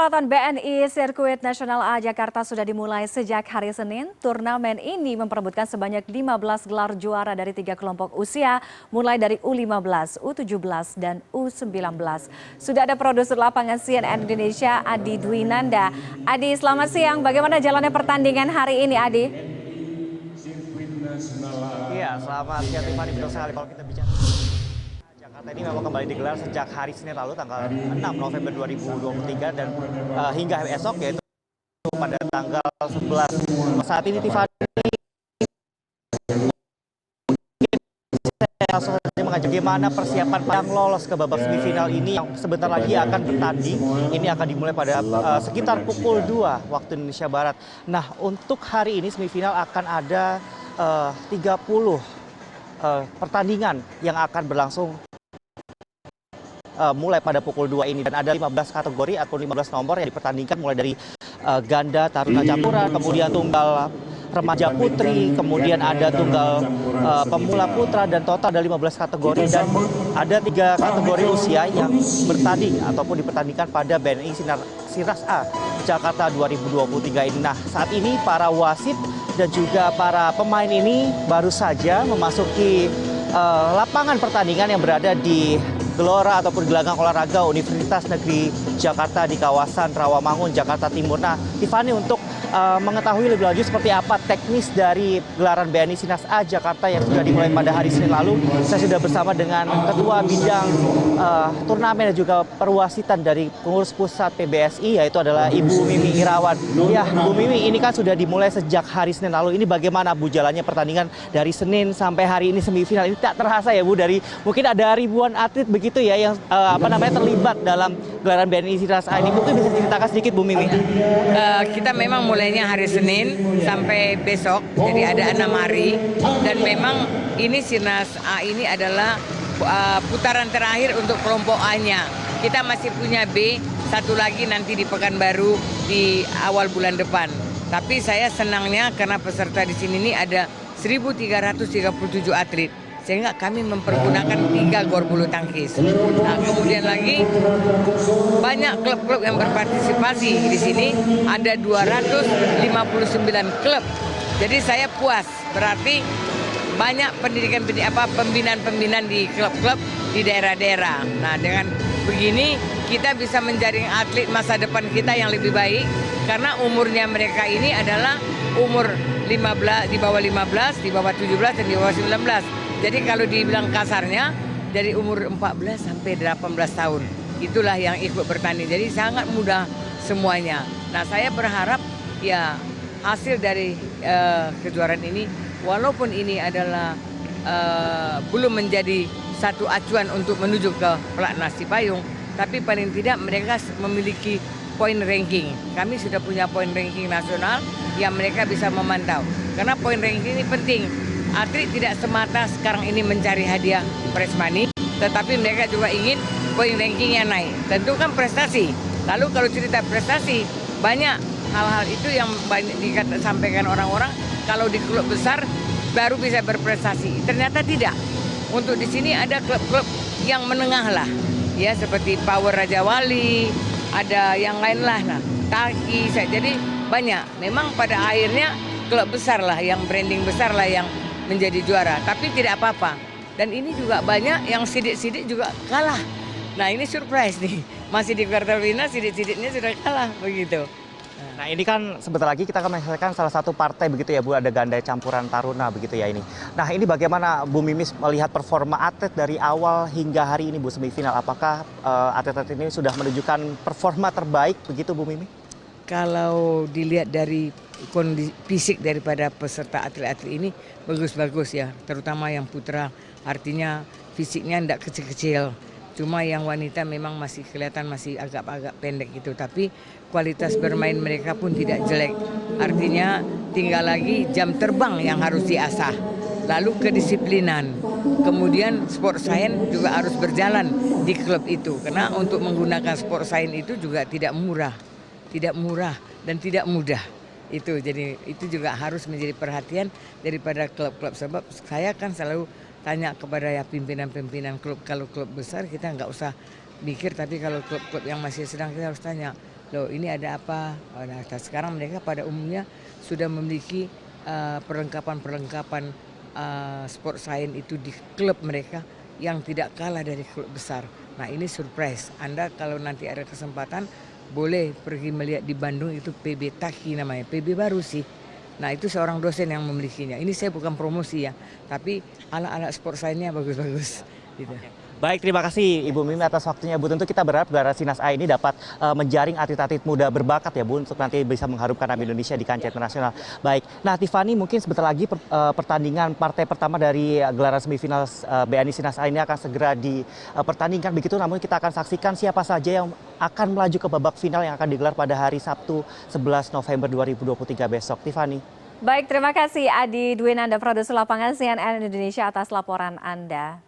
Perhelatan BNI Sirkuit Nasional A Jakarta sudah dimulai sejak hari Senin. Turnamen ini memperebutkan sebanyak 15 gelar juara dari 3 kelompok usia, mulai dari U15, U17, dan U19. Sudah ada produser lapangan CNN Indonesia, Adi Dwinanda. Adi, selamat siang. Bagaimana jalannya pertandingan hari ini, Adi? Iya, selamat siang Tiffany. Betul sekali kalau kita bicara Jakarta ini memang kembali digelar sejak hari Senin lalu tanggal 6 November 2023 dan hingga esok yaitu pada tanggal 11. Saat ini Tiffany langsung saja mengajak bagaimana persiapan yang lolos ke babak semifinal ini yang sebentar lagi akan bertanding. Ini akan dimulai pada sekitar pukul 2 waktu Indonesia Barat. Nah, untuk hari ini semifinal akan ada 30 pertandingan yang akan berlangsung mulai pada pukul 2 ini, dan ada 15 kategori atau 15 nomor yang dipertandingkan mulai dari ganda, taruna campuran, kemudian tunggal remaja putri, kemudian ada tunggal pemula putra, dan total ada 15 kategori, dan ada 3 kategori usia yang bertanding ataupun dipertandingkan pada BNI Sirnas A Jakarta 2023 ini. Nah, saat ini para wasit dan juga para pemain ini baru saja memasuki lapangan pertandingan yang berada di Gelora ataupun gelanggang olahraga Universitas Negeri Jakarta di kawasan Rawamangun, Jakarta Timur. Nah, Tiffany, untuk mengetahui lebih lanjut seperti apa teknis dari gelaran BNI Sirnas A Jakarta yang sudah dimulai pada hari Senin lalu, saya sudah bersama dengan Ketua Bidang Turnamen dan juga Perwasitan dari Pengurus Pusat PBSI, yaitu adalah Ibu Mimi Irawan. Ya, Bu Mimi, ini kan sudah dimulai sejak hari Senin lalu. Ini bagaimana, Bu, jalannya pertandingan dari Senin sampai hari ini semifinal? Ini tak terasa ya, Bu, dari mungkin ada ribuan atlet begitu ya yang terlibat dalam gelaran BNI Sirnas A ini. Mungkin bisa diceritakan sedikit, Bu Mimi? Kita memang mulainya hari Senin sampai besok, jadi ada 6 hari. Dan memang ini Sirnas A ini adalah putaran terakhir untuk kelompok A-nya. Kita masih punya B, satu lagi nanti di Pekanbaru di awal bulan depan. Tapi saya senangnya karena peserta di sini ini ada 1.337 atlet, sehingga kami mempergunakan 3 gor bulu tangkis. Nah, kemudian lagi banyak klub-klub yang berpartisipasi di sini, ada 259 klub. Jadi saya puas, berarti banyak pembinaan-pembinaan di klub-klub di daerah-daerah. Nah, dengan begini kita bisa menjaring atlet masa depan kita yang lebih baik, karena umurnya mereka ini adalah umur 15, di bawah 15, di bawah 17, dan di bawah 19. Jadi kalau dibilang kasarnya dari umur 14 sampai 18 tahun. Itulah yang ikut bertanding. Jadi sangat mudah semuanya. Nah, saya berharap ya hasil dari kejuaraan ini, walaupun ini adalah belum menjadi satu acuan untuk menuju ke pelatnas Cipayung, tapi paling tidak mereka memiliki poin ranking. Kami sudah punya poin ranking nasional yang mereka bisa memantau. Karena poin ranking ini penting. Atlet tidak semata sekarang ini mencari hadiah prize money, tetapi mereka juga ingin poin rankingnya naik. Tentu kan prestasi. Lalu kalau cerita prestasi, banyak hal-hal itu yang banyak disampaikan orang-orang, kalau di klub besar baru bisa berprestasi. Ternyata tidak. Untuk di sini ada klub-klub yang menengah lah, ya, seperti Power Raja Wali, ada yang lain lah, nah, Taki. Jadi banyak. Memang pada akhirnya klub besar lah, yang branding besar lah yang menjadi juara, tapi tidak apa-apa. Dan ini juga banyak yang sidik-sidik juga kalah. Nah, ini surprise nih, masih di kuarter final sidik-sidiknya sudah kalah begitu. Nah, ini kan sebentar lagi kita akan menyelesaikan salah satu partai begitu ya, Bu, ada ganda campuran taruna begitu ya ini. Nah, ini bagaimana Bu Mimis melihat performa atlet dari awal hingga hari ini, Bu, semifinal? Apakah atlet-atlet ini sudah menunjukkan performa terbaik begitu, Bu Mimi? Kalau dilihat dari kondisi fisik daripada peserta atlet-atlet ini bagus-bagus ya, terutama yang putra, artinya fisiknya tidak kecil-kecil. Cuma yang wanita memang masih kelihatan masih agak pendek gitu, tapi kualitas bermain mereka pun tidak jelek. Artinya tinggal lagi jam terbang yang harus diasah, lalu kedisiplinan. Kemudian sport science juga harus berjalan di klub itu, karena untuk menggunakan sport science itu juga tidak murah dan tidak mudah. Jadi itu juga harus menjadi perhatian daripada klub-klub, sebab saya kan selalu tanya kepada ya pimpinan-pimpinan klub, kalau klub besar kita nggak usah mikir, tapi kalau klub-klub yang masih sedang kita harus tanya loh ini ada apa. Nah, sekarang mereka pada umumnya sudah memiliki perlengkapan-perlengkapan sport science itu di klub mereka yang tidak kalah dari klub besar. Nah ini surprise, Anda kalau nanti ada kesempatan boleh pergi melihat di Bandung, itu PB Taki namanya, PB baru sih. Nah itu seorang dosen yang memilikinya. Ini saya bukan promosi ya, tapi alat-alat sport science-nya bagus-bagus. Gitu. Baik, terima kasih Ibu Mimi atas waktunya, Bu. Tentu kita berharap gelaran Sinas A ini dapat menjaring atlet-atlet muda berbakat ya, Bu, untuk nanti bisa mengharumkan nama Indonesia di kancah internasional. Baik, nah Tiffany, mungkin sebentar lagi pertandingan partai pertama dari gelaran semifinal BNI Sinas A ini akan segera dipertandingkan begitu. Namun kita akan saksikan siapa saja yang akan melaju ke babak final yang akan digelar pada hari Sabtu 11 November 2023 besok. Tiffany. Baik, terima kasih Adi Dwinanda, produser lapangan CNN Indonesia atas laporan Anda.